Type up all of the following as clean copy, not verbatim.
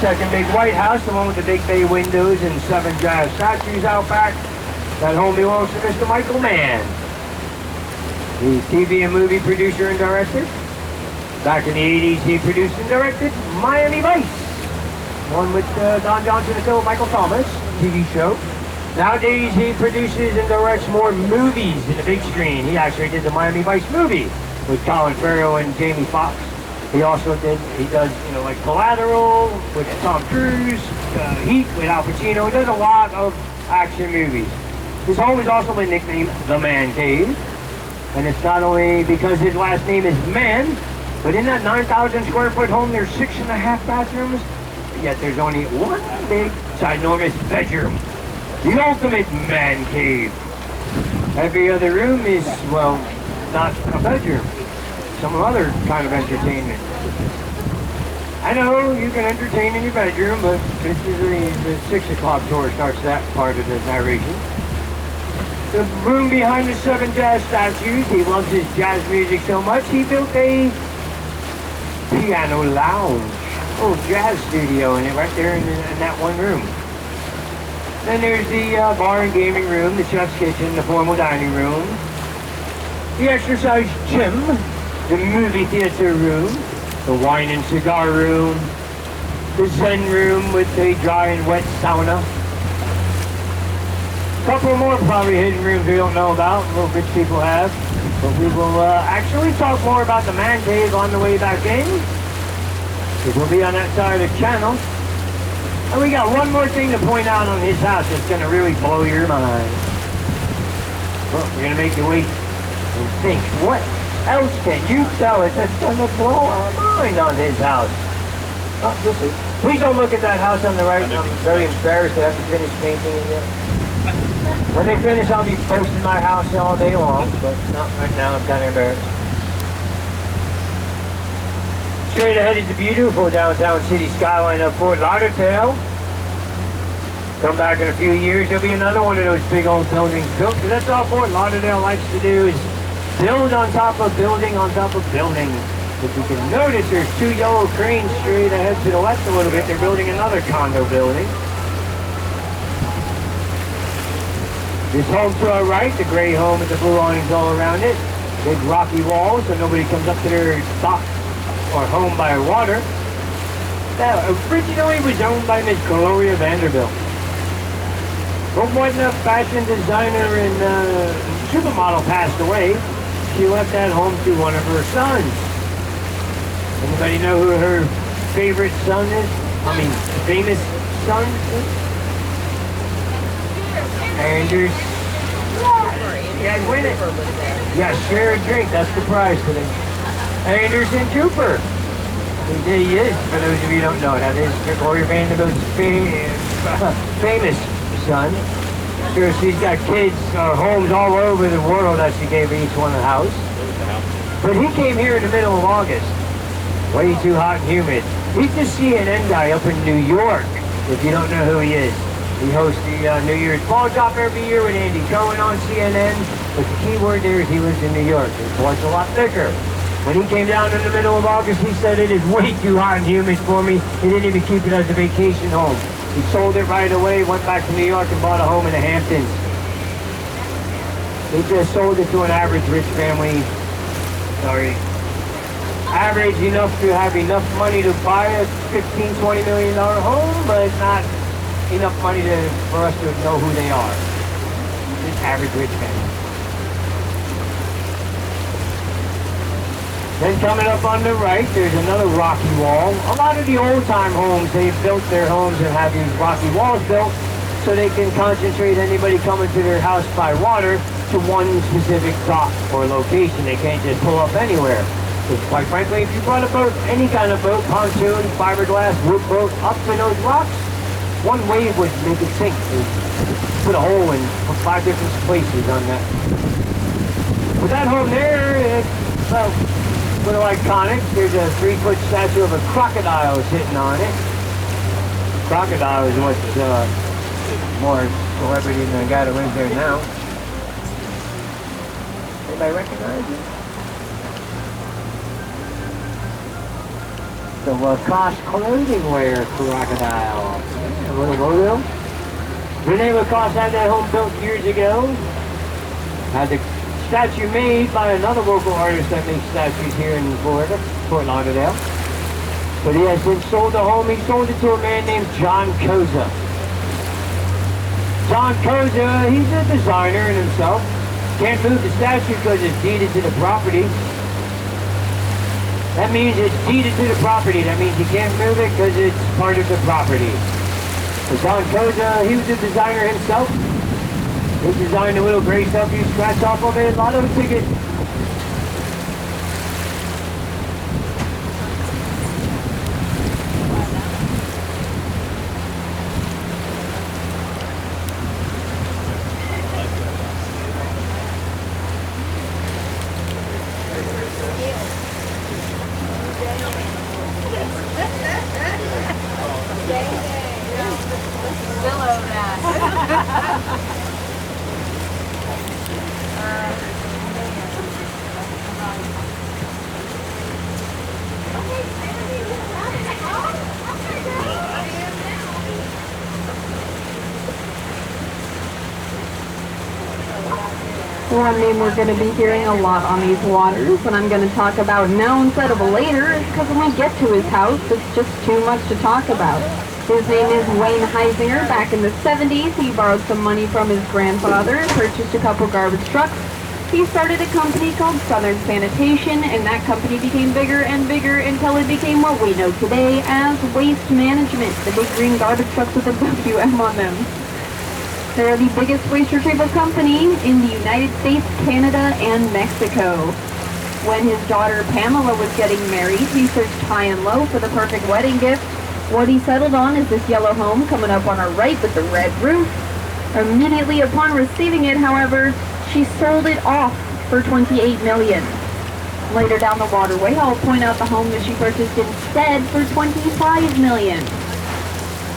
Second big White House, the one with the big bay windows and 7 jazz statues out back. That home belongs to Mr. Michael Mann. He's TV and movie producer and director. Back in the 80s, he produced and directed Miami Vice, one with Don Johnson and Phil Michael Thomas, TV show. Nowadays, he produces and directs more movies in the big screen. He actually did the Miami Vice movie with Colin Farrell and Jamie Foxx. He does, like Collateral with Tom Cruise, Heat with Al Pacino. He does a lot of action movies. His home has also been nicknamed The Man Cave. And it's not only because his last name is Man, but in that 9,000 square foot home, there's 6.5 bathrooms. Yet there's only one big, ginormous bedroom. The ultimate man cave. Every other room is, well, not a bedroom. Some other kind of entertainment. I know you can entertain in your bedroom, but this is the 6 o'clock tour starts that part of the narration. The room behind the 7 jazz statues, he loves his jazz music so much, he built a piano lounge. Oh, jazz studio in it right there in that one room. Then there's the bar and gaming room, the chef's kitchen, the formal dining room, the exercise gym, the movie theater room, the wine and cigar room, the zen room with a dry and wet sauna. A couple more probably hidden rooms we don't know about, little rich people have. But we will actually talk more about the man cave on the way back in. It will be on that side of the channel. And we got one more thing to point out on his house that's going to really blow your mind. Well, we're going to make you wait and think. What else can you tell us that's going to blow our mind on his house? Oh, please don't look at that house on the right. I'm very embarrassed to have to finish painting it yet. When they finish, I'll be posting my house all day long, but not right now. I'm kind of embarrassed. Straight ahead is the beautiful downtown city skyline of Fort Lauderdale. Come back in a few years, there'll be another one of those big old buildings built. Because that's all Fort Lauderdale likes to do is build on top of building on top of building. If you can notice, there's 2 yellow cranes straight ahead to the left a little bit. They're building another condo building. This home to our right, the gray home with the blue awnings all around it. Big rocky walls so nobody comes up to their dock or home by water. That originally was owned by Miss Gloria Vanderbilt. But when the fashion designer and supermodel passed away, she left that home to one of her sons. Anybody know who her favorite son is? Famous son is? Anders. Yeah, win it. Yeah, share a drink. That's the prize today. Anderson Cooper. He is, for those of you who don't know, that is Gloria Vanderbilt's famous son. Sure, she's got kids or homes all over the world that she gave each one a house. But he came here in the middle of August. Way too hot and humid. He's the CNN guy up in New York, if you don't know who he is. He hosts the New Year's ball drop every year with Andy Cohen on CNN. But the key word there is he lives in New York. His blood's a lot thicker. When he came down in the middle of August, he said, "It is way too hot and humid for me." He didn't even keep it as a vacation home. He sold it right away, went back to New York and bought a home in the Hamptons. He just sold it to an average rich family. Average enough to have enough money to buy a $15, $20 million home, but not enough money for us to know who they are. Just average rich family. Then coming up on the right, there's another rocky wall. A lot of the old-time homes, they've built their homes and have these rocky walls built so they can concentrate anybody coming to their house by water to one specific dock or location. They can't just pull up anywhere. Because quite frankly, if you brought a boat, any kind of boat, pontoon, fiberglass, wood boat, up in those rocks, one wave would make it sink. They'd put a hole in 5 different places on that. With that home there, well, a little iconic. There's a 3-foot statue of a crocodile sitting on it. Crocodile is what's more celebrity than the guy that lives there now. Anybody recognize it? the Lacoste clothing wear crocodile. Yeah, a little logo. Rene Lacoste had that home built years ago. Had the statue made by another local artist that makes statues here in Florida, Fort Lauderdale. But he has since sold the home. He sold it to a man named John Koza. John Koza, he's a designer in himself. Can't move the statue because it's deeded to the property. That means it's deeded to the property. That means you can't move it because it's part of the property. But John Koza, he was a designer himself. He designed a little gray stuff you scratch off of it, a lot of tickets. One name we're going to be hearing a lot on these waters, and I'm going to talk about now instead of later, because when we get to his house, it's just too much to talk about. His name is Wayne Heisinger. Back in the 70s, he borrowed some money from his grandfather and purchased a couple garbage trucks. He started a company called Southern Sanitation, and that company became bigger and bigger until it became what we know today as Waste Management, the big green garbage trucks with a WM on them. They're the biggest waste retrieval company in the United States, Canada, and Mexico. When his daughter Pamela was getting married, he searched high and low for the perfect wedding gift. What he settled on is this yellow home coming up on our right with the red roof. Immediately upon receiving it, however, she sold it off for $28 million. Later down the waterway, I'll point out the home that she purchased instead for $25 million.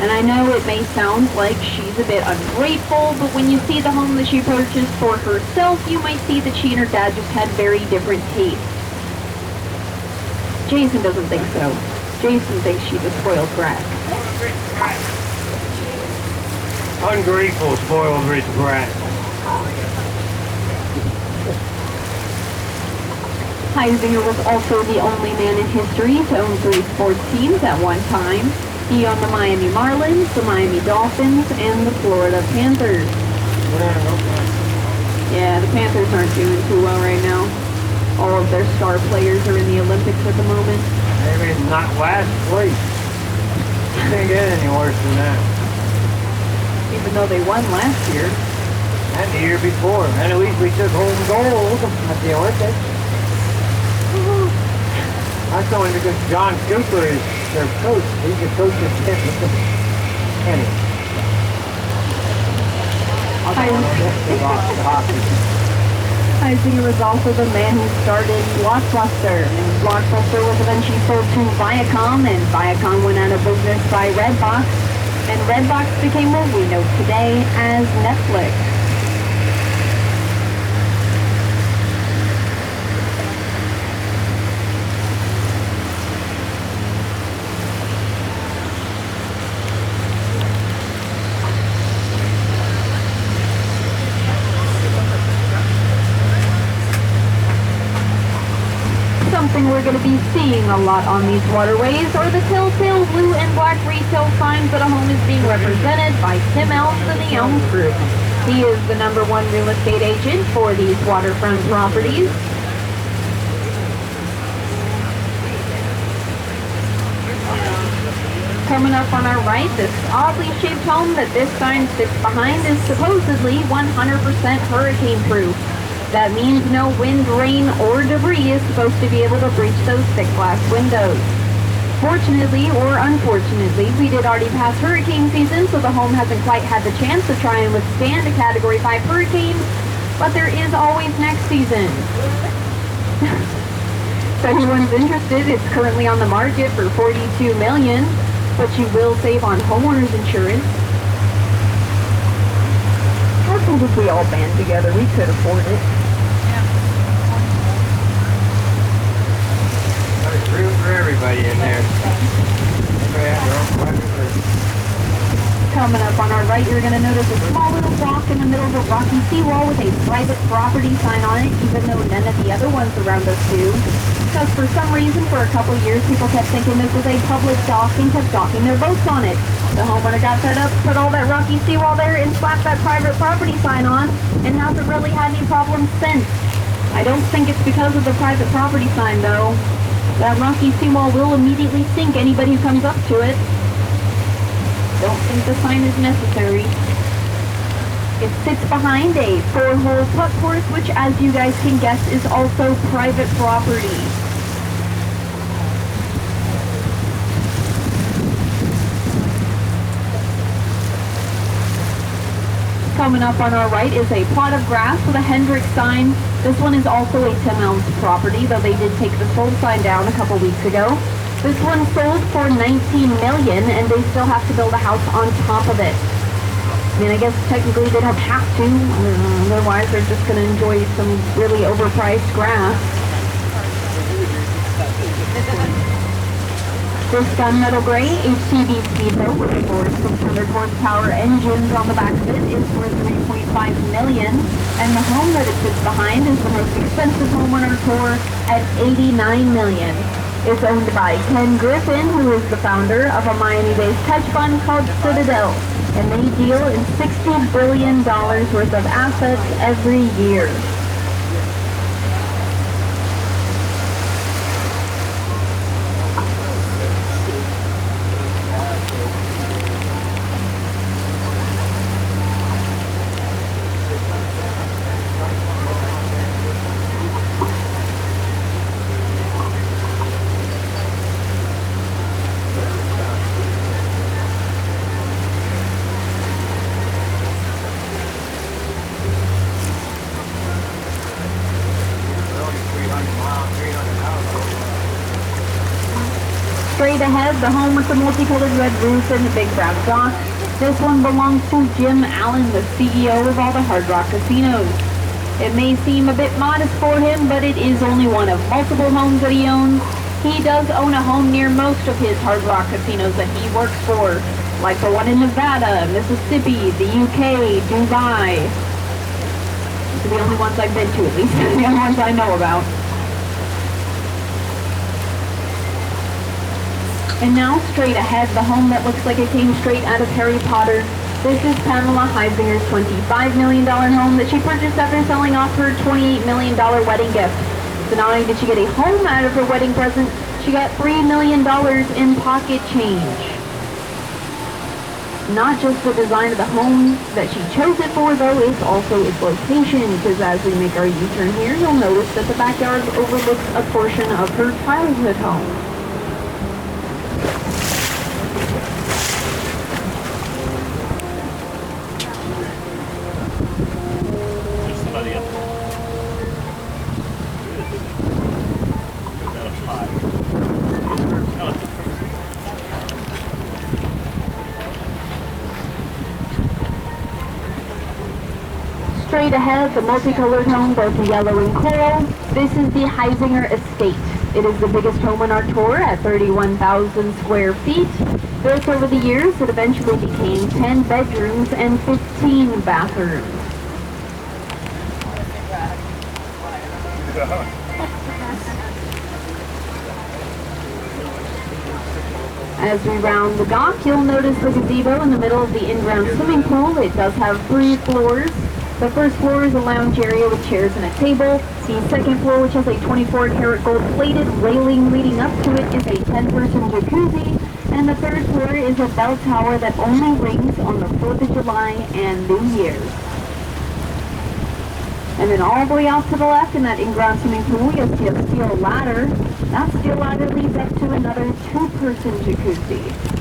And I know it may sound like she's a bit ungrateful, but when you see the home that she purchased for herself, you might see that she and her dad just had very different tastes. Jason doesn't think so. Jason thinks she's a spoiled brat. Ungrateful, spoiled rich brat. Heisinger was also the only man in history to own 3 sports teams at one time. He owned the Miami Marlins, the Miami Dolphins, and the Florida Panthers. Yeah, the Panthers aren't doing too well right now. All of their star players are in the Olympics at the moment. Maybe not last place. Can't get any worse than that. Even though they won last year. And the year before. And at least we took home gold at the Olympics. That's only because John Cooper is their coach. He's the coach of Texas. Anyway. Heisinger was also the man who started Blockbuster, and Blockbuster was eventually sold to Viacom, and Viacom went out of business by Redbox, and Redbox became what we know today as Netflix. Something we're going to be seeing a lot on these waterways are the telltale blue and black retail signs that a home is being represented by Tim Elms and the Elms Group. He is the #1 real estate agent for these waterfront properties. Coming up on our right, this oddly shaped home that this sign sits behind is supposedly 100% hurricane proof. That means no wind, rain, or debris is supposed to be able to breach those thick glass windows. Fortunately, or unfortunately, we did already pass hurricane season, so the home hasn't quite had the chance to try and withstand a Category 5 hurricane, but there is always next season. If anyone's interested, it's currently on the market for $42 million, but you will save on homeowners insurance. I think if we all band together, we could afford it. Room for everybody in there. Everybody has their own private room. Coming up on our right, you're going to notice a small little rock in the middle of a rocky seawall with a private property sign on it, even though none of the other ones around us do. Because for some reason, for a couple of years, people kept thinking this was a public dock and kept docking their boats on it. The homeowner got fed up, put all that rocky seawall there, and slapped that private property sign on, and hasn't really had any problems since. I don't think it's because of the private property sign, though. That rocky seawall will immediately sink anybody who comes up to it. Don't think the sign is necessary. It sits behind a 4-hole putt course, which, as you guys can guess, is also private property. Coming up on our right is a plot of grass with a Hendrick sign. This one is also a Tim Elms property, though they did take the sold sign down a couple weeks ago. This one sold for $19 million, and they still have to build a house on top of it. I mean, I guess technically they don't have to, otherwise they're just going to enjoy some really overpriced grass. This gunmetal gray HCV speedboat with 4 600 horsepower engines on the back of it is worth $3.5 million, and the home that it sits behind is the most expensive home on our tour at $89 million. It's owned by Ken Griffin, who is the founder of a Miami-based hedge fund called Citadel, and they deal in $60 billion worth of assets every year. Straight ahead, the home with the multicolored red roof and the big brown dock. This one belongs to Jim Allen, the CEO of all the Hard Rock casinos. It may seem a bit modest for him, but it is only one of multiple homes that he owns. He does own a home near most of his Hard Rock casinos that he works for, like the one in Nevada, Mississippi, the UK, Dubai. These are the only ones I've been to, at least. The only ones I know about. And now, straight ahead, the home that looks like it came straight out of Harry Potter. This is Pamela Heisinger's $25 million home that she purchased after selling off her $28 million wedding gift. So not only did she get a home out of her wedding present, she got $3 million in pocket change. Not just the design of the home that she chose it for, though, it's also its location, because as we make our U-turn here, you'll notice that the backyard overlooks a portion of her childhood home. Straight ahead, the multicolored home, both yellow and coral. This is the Heisinger Estate. It is the biggest home on our tour at 31,000 square feet. Built over the years, it eventually became 10 bedrooms and 15 bathrooms. As we round the dock, you'll notice the gazebo in the middle of the in-ground swimming pool. It does have 3 floors. The first floor is a lounge area with chairs and a table. The second floor, which has a 24-karat gold-plated railing leading up to it, is a 10-person jacuzzi. And the third floor is a bell tower that only rings on the 4th of July and New Year's. And then all the way off to the left in that in-ground swimming pool, you'll see a steel ladder. That steel ladder leads up to another 2-person jacuzzi.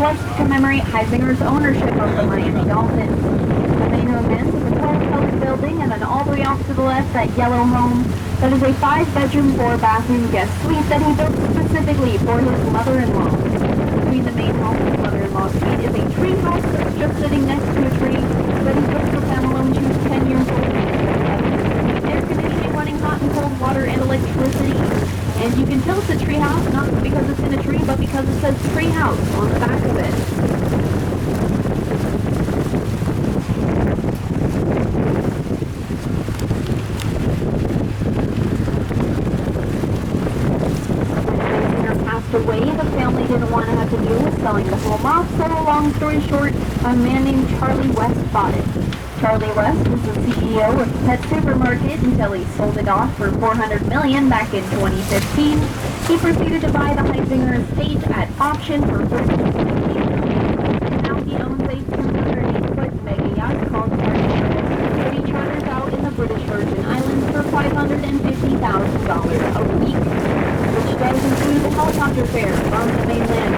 To commemorate Heisinger's ownership of the Miami Dolphins. The main room ends with a rose-colored building, and then all the way off to the left, that yellow home. That is a 5-bedroom, 4-bathroom guest suite that he built specifically for his mother-in-law. Between the main home and mother-in-law suite is a tree house that's just sitting next to a tree that he built for Pamela when she was 10 years old. Air conditioning, running hot and cold water, and electricity. And you can tell it's a tree house, not because it's in a tree, but because it says tree house on the back of it. Away, the family didn't want to have to deal with selling the home off, so long story short, a man named Charlie West bought it. Charlie West was the CEO of Pet Supermarket until he sold it off for $400 million back in 2015. He proceeded to buy the Heisinger estate at auction for $450 million. And now he owns a 208-foot mega yacht called that he charters out in the British Virgin Islands for $550,000 a week, which does include helicopter fares on the mainland